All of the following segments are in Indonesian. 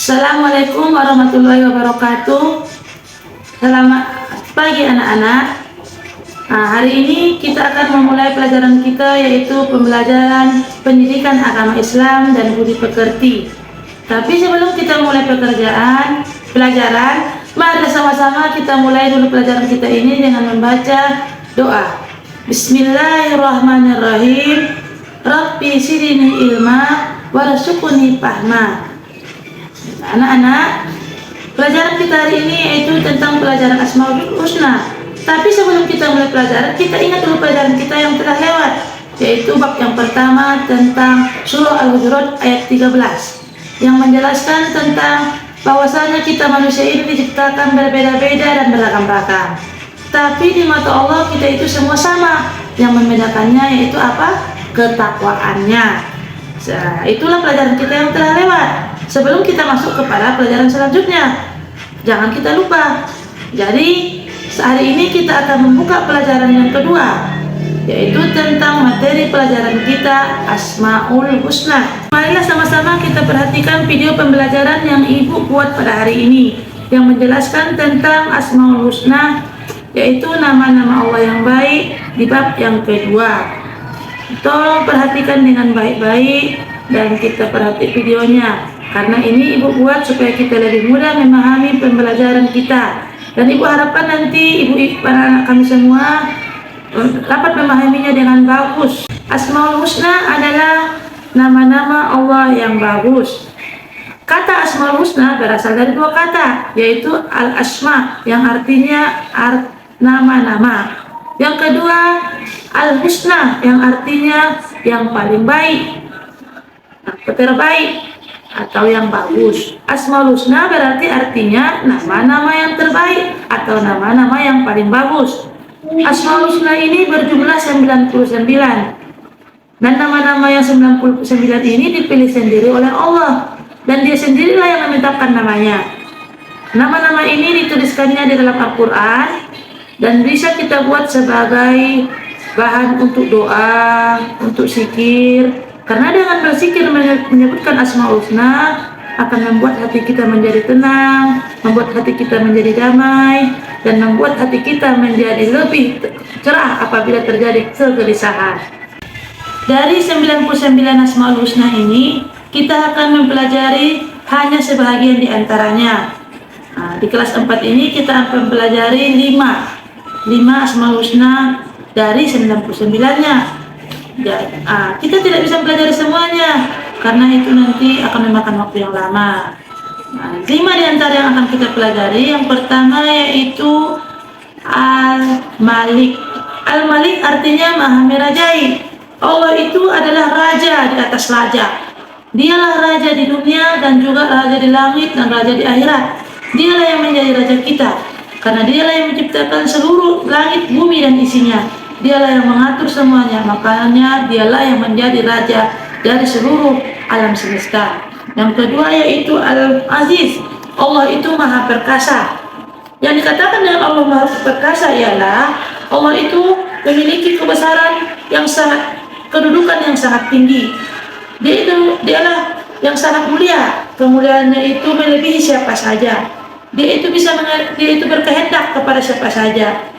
Assalamualaikum warahmatullahi wabarakatuh. Selamat pagi anak-anak. Hari ini kita akan memulai pelajaran kita, yaitu pembelajaran pendidikan agama Islam dan budi pekerti. Tapi sebelum kita mulai pelajaran, mari sama-sama kita mulai dulu pelajaran kita ini dengan membaca doa. Bismillahirrahmanirrahim. Rabbi zidni ilma warzuqni fahma. Anak-anak, pelajaran kita hari ini yaitu tentang pelajaran Asmaul Husna. Tapi sebelum kita mulai pelajaran, kita ingat dulu pelajaran kita yang telah lewat, yaitu bab yang pertama tentang surah Al-Hujurat ayat 13 yang menjelaskan tentang bahwasanya kita manusia ini diciptakan berbeda-beda dan beragam-ragam. Tapi di mata Allah kita itu semua sama. Yang membedakannya yaitu apa? Ketakwaannya. Nah, itulah pelajaran kita yang telah lewat. Sebelum kita masuk kepada pelajaran selanjutnya, jangan kita lupa. Jadi hari ini kita akan membuka pelajaran yang kedua, yaitu tentang materi pelajaran kita Asmaul Husna. Marilah sama-sama kita perhatikan video pembelajaran yang Ibu buat pada hari ini, yang menjelaskan tentang Asmaul Husna, yaitu nama-nama Allah yang baik di bab yang kedua. Tolong perhatikan dengan baik-baik dan kita perhati videonya, karena ini Ibu buat supaya kita lebih mudah memahami pembelajaran kita. Dan Ibu harapkan nanti Ibu para anak kami semua dapat memahaminya dengan bagus. Asmaul Husna adalah nama-nama Allah yang bagus. Kata Asmaul Husna berasal dari dua kata, yaitu Al-Asma yang artinya nama-nama. Yang kedua, Al-Husna yang artinya yang paling baik, terbaik atau yang bagus. Asmaul Husna berarti artinya nama-nama yang terbaik atau nama-nama yang paling bagus. Asmaul Husna ini berjumlah 99. Dan nama-nama yang 99 ini dipilih sendiri oleh Allah, dan Dia sendirilah yang menetapkan namanya. Nama-nama ini dituliskannya di dalam Al-Quran dan bisa kita buat sebagai bahan untuk doa, untuk zikir. Karena dengan berzikir menyebutkan Asmaul Husna akan membuat hati kita menjadi tenang, membuat hati kita menjadi damai, dan membuat hati kita menjadi lebih cerah apabila terjadi kegelisahan. Dari 99 Asmaul Husna ini, kita akan mempelajari hanya sebahagian di antaranya. Di kelas 4 ini kita akan mempelajari 5 Asmaul Husna dari 99-nya. Kita tidak bisa mempelajari semuanya, karena itu nanti akan memakan waktu yang lama. 5 di antara yang akan kita pelajari. Yang pertama yaitu Al-Malik. Al-Malik artinya Maha Merajai. Allah itu adalah raja di atas raja. Dialah raja di dunia dan juga raja di langit dan raja di akhirat. Dialah yang menjadi raja kita, karena Dialah yang menciptakan seluruh langit, bumi dan isinya. Dialah yang mengatur semuanya, makanya Dialah yang menjadi raja dari seluruh alam semesta. Yang kedua yaitu Al-Aziz. Allah itu Maha Perkasa. Yang dikatakan dengan Allah Maha Perkasa ialah Allah itu memiliki kebesaran yang sangat, kedudukan yang sangat tinggi. Dialah yang sangat mulia. Kemuliaannya itu melebihi siapa saja. Dia itu berkehendak kepada siapa saja.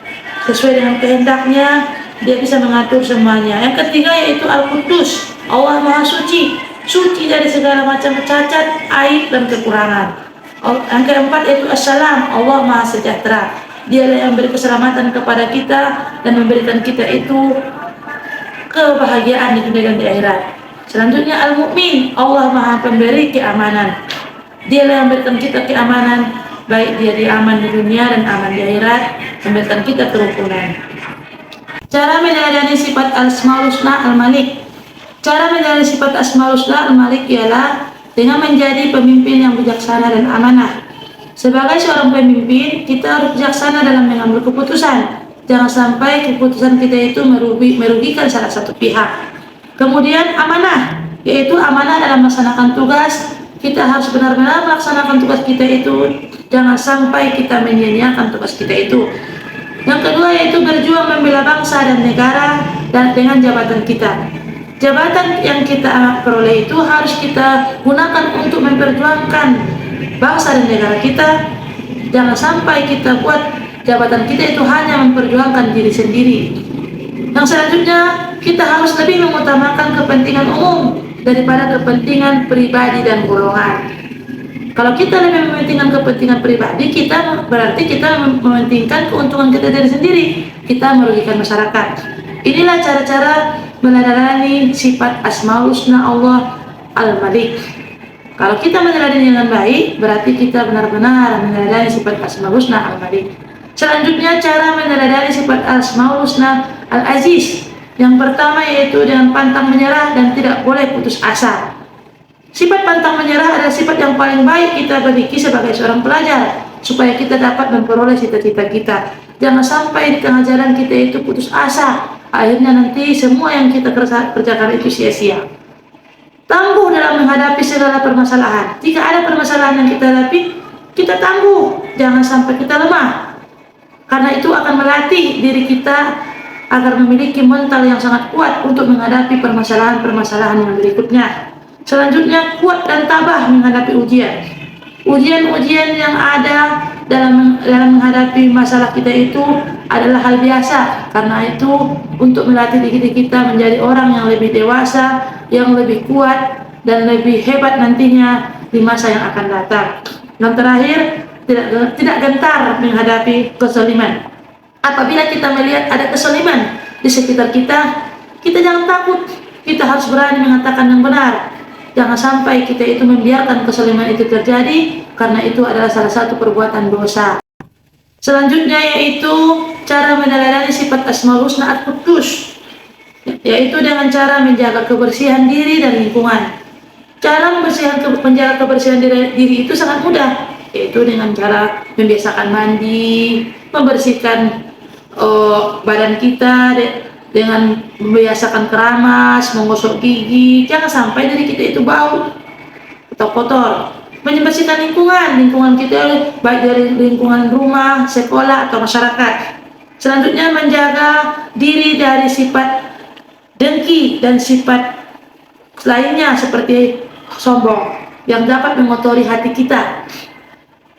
Sesuai dengan kehendaknya, Dia bisa mengatur semuanya. Yang ketiga yaitu Al-Qudus. Allah Maha Suci, suci dari segala macam cacat, aib dan kekurangan. Yang keempat yaitu As-Salam. Allah Maha Sejahtera. Dialah yang memberi keselamatan kepada kita dan memberikan kita itu kebahagiaan di dunia dan di akhirat. Selanjutnya Al-Mu'min. Allah Maha Pemberi keamanan. Dialah yang memberikan kita keamanan, baik dia aman di dunia dan aman di akhirat, memberikan kita kerukunan. Cara menyadari sifat Asmaul Husna Al-Malik. Cara menyadari sifat Asmaul Husna Al-Malik ialah dengan menjadi pemimpin yang bijaksana dan amanah. Sebagai seorang pemimpin, kita harus bijaksana dalam mengambil keputusan. Jangan sampai keputusan kita itu merugikan salah satu pihak. Kemudian amanah, yaitu amanah dalam melaksanakan tugas. Kita harus benar-benar melaksanakan tugas kita itu. Jangan sampai kita menyia-nyiakan tugas kita itu. Yang kedua yaitu berjuang membela bangsa dan negara dan dengan jabatan kita. Jabatan yang kita peroleh itu harus kita gunakan untuk memperjuangkan bangsa dan negara kita. Jangan sampai kita buat jabatan kita itu hanya memperjuangkan diri sendiri. Yang selanjutnya, kita harus lebih mengutamakan kepentingan umum daripada kepentingan pribadi dan golongan. Kalau kita lebih mementingkan kepentingan pribadi, kita berarti kita mementingkan keuntungan kita diri sendiri. Kita merugikan masyarakat. Inilah cara-cara meneladani sifat Asmaul Husna Allah Al-Malik. Kalau kita meneladani dengan baik, berarti kita benar-benar meneladani sifat Asmaul Husna Al-Malik. Selanjutnya, cara meneladani sifat Asmaul Husna Al-Aziz. Yang pertama yaitu dengan pantang menyerah dan tidak boleh putus asa. Sifat pantang menyerah adalah sifat yang paling baik kita miliki sebagai seorang pelajar, supaya kita dapat memperoleh cita-cita kita. Jangan sampai di tengah jalan kita itu putus asa, akhirnya nanti semua yang kita kerjakan itu sia-sia. Tangguh dalam menghadapi segala permasalahan. Jika ada permasalahan yang kita hadapi, kita tangguh, jangan sampai kita lemah. Karena itu akan melatih diri kita agar memiliki mental yang sangat kuat untuk menghadapi permasalahan-permasalahan yang berikutnya. Selanjutnya, kuat dan tabah menghadapi ujian. Ujian-ujian yang ada dalam menghadapi masalah kita itu adalah hal biasa. Karena itu, untuk melatih diri kita menjadi orang yang lebih dewasa, yang lebih kuat, dan lebih hebat nantinya di masa yang akan datang. Dan terakhir, tidak gentar menghadapi kezaliman. Apabila kita melihat ada kezaliman di sekitar kita, kita jangan takut. Kita harus berani mengatakan yang benar. Jangan sampai kita itu membiarkan kezaliman itu terjadi, karena itu adalah salah satu perbuatan dosa. Selanjutnya yaitu cara meneladani sifat Asmaul Husna Al-Quddus, yaitu dengan cara menjaga kebersihan diri dan lingkungan. Cara menjaga kebersihan diri itu sangat mudah, yaitu dengan cara membiasakan mandi, membersihkan badan kita dengan membiasakan keramas, menggosok gigi. Jangan sampai diri kita itu bau atau kotor. Membersihkan lingkungan kita, baik dari lingkungan rumah, sekolah, atau masyarakat. Selanjutnya, menjaga diri dari sifat dengki dan sifat lainnya seperti sombong yang dapat mengotori hati kita.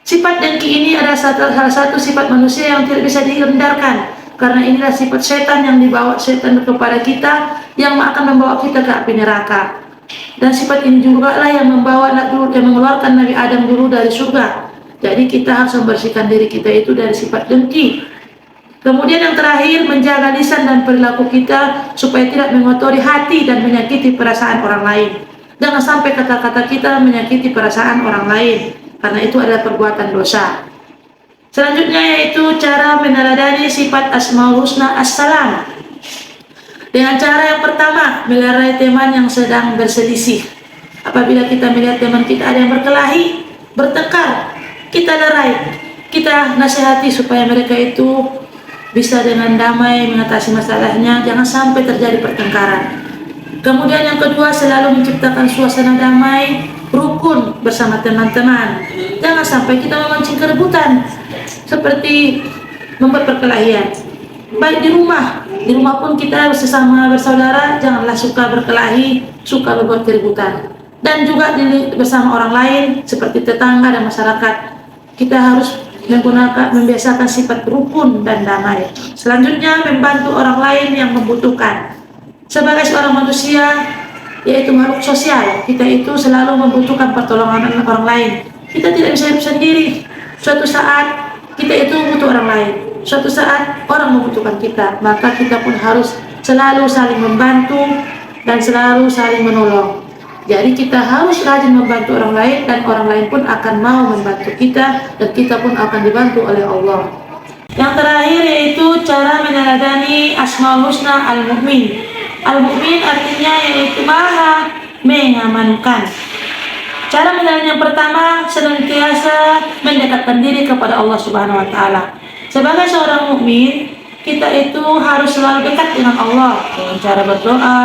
Sifat dengki ini adalah salah satu sifat manusia yang tidak bisa dihindarkan, karena inilah sifat setan yang dibawa setan kepada kita, yang akan membawa kita ke api neraka. Dan sifat ini juga lah yang mengeluarkan Nabi Adam dulu dari surga. Jadi kita harus membersihkan diri kita itu dari sifat dengki. Kemudian yang terakhir, menjaga lisan dan perilaku kita supaya tidak mengotori hati dan menyakiti perasaan orang lain. Jangan sampai kata-kata kita menyakiti perasaan orang lain, karena itu adalah perbuatan dosa. Selanjutnya yaitu cara meneladani sifat Asmaul Husna As-Salam. Dengan cara yang pertama, melerai teman yang sedang berselisih. Apabila kita melihat teman kita ada yang berkelahi, bertengkar, kita lerai, kita nasihati supaya mereka itu bisa dengan damai mengatasi masalahnya. Jangan sampai terjadi pertengkaran. Kemudian yang kedua, selalu menciptakan suasana damai, rukun bersama teman-teman. Jangan sampai kita memancing keributan seperti membuat perkelahian. Baik di rumah pun kita sesama bersaudara janganlah suka berkelahi, suka membuat keributan. Dan juga bersama orang lain seperti tetangga dan masyarakat, kita harus membiasakan sifat rukun dan damai. Selanjutnya, membantu orang lain yang membutuhkan. Sebagai seorang manusia, yaitu makhluk sosial, kita itu selalu membutuhkan pertolongan orang lain. Kita tidak bisa hidup sendiri. Suatu saat kita itu butuh orang lain, suatu saat orang membutuhkan kita, maka kita pun harus selalu saling membantu dan selalu saling menolong. Jadi kita harus rajin membantu orang lain, dan orang lain pun akan mau membantu kita, dan kita pun akan dibantu oleh Allah. Yang terakhir yaitu cara meneladani Asmaul Husna Al-Mu'min. Al-Mu'min artinya yaitu Maha mengamankan. Cara meneladani yang pertama, senantiasa mendekatkan diri kepada Allah Subhanahu wa Ta'ala. Sebagai seorang mukmin, kita itu harus selalu dekat dengan Allah dengan cara berdoa,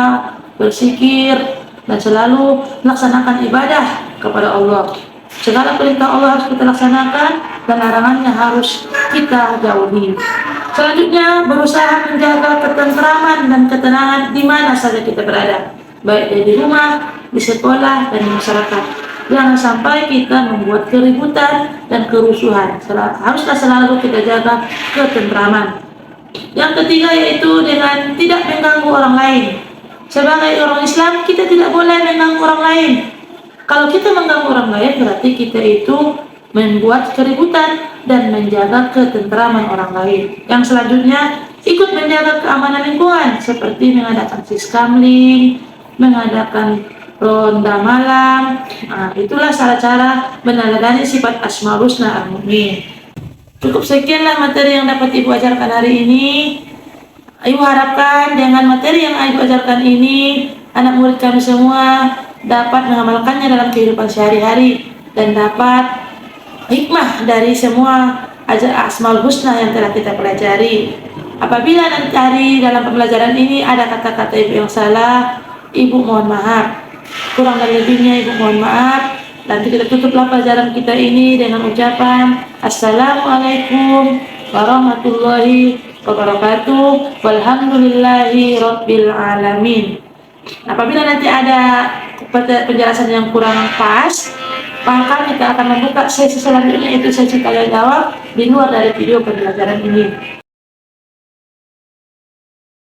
berzikir, dan selalu melaksanakan ibadah kepada Allah. Segala perintah Allah harus kita laksanakan, dan larangannya harus kita jauhi. Selanjutnya, berusaha menjaga ketentraman dan ketenangan di mana saja kita berada, baik di rumah, di sekolah, dan di masyarakat. Jangan sampai kita membuat keributan dan kerusuhan. Haruslah selalu kita jaga ketentraman. Yang ketiga yaitu dengan tidak mengganggu orang lain. Sebagai orang Islam, kita tidak boleh mengganggu orang lain. Kalau kita mengganggu orang lain, berarti kita itu membuat keributan dan menjaga ketentraman orang lain. Yang selanjutnya, ikut menjaga keamanan lingkungan, seperti mengadakan siskamling, mengadakan ronda malam. Itulah salah cara meneladani sifat Asmaul Husna Al-Mu'min. Cukup sekianlah materi yang dapat Ibu ajarkan hari ini. Ibu harapkan dengan materi yang Ibu ajarkan ini, anak murid kami semua dapat mengamalkannya dalam kehidupan sehari-hari dan dapat hikmah dari semua Asmaul Husna yang telah kita pelajari. Apabila nanti dalam pembelajaran ini ada kata-kata Ibu yang salah, Ibu mohon maaf. Kurang dan lebihnya Ibu mohon maaf. Nanti kita tutuplah pelajaran kita ini dengan ucapan Assalamualaikum warahmatullahi wabarakatuh. Walhamdulillahi rabbil alamin. Apabila nanti ada penjelasan yang kurang pas, maka kita akan membuka sesi selanjutnya, yaitu sesi tanya jawab di luar dari video pembelajaran ini.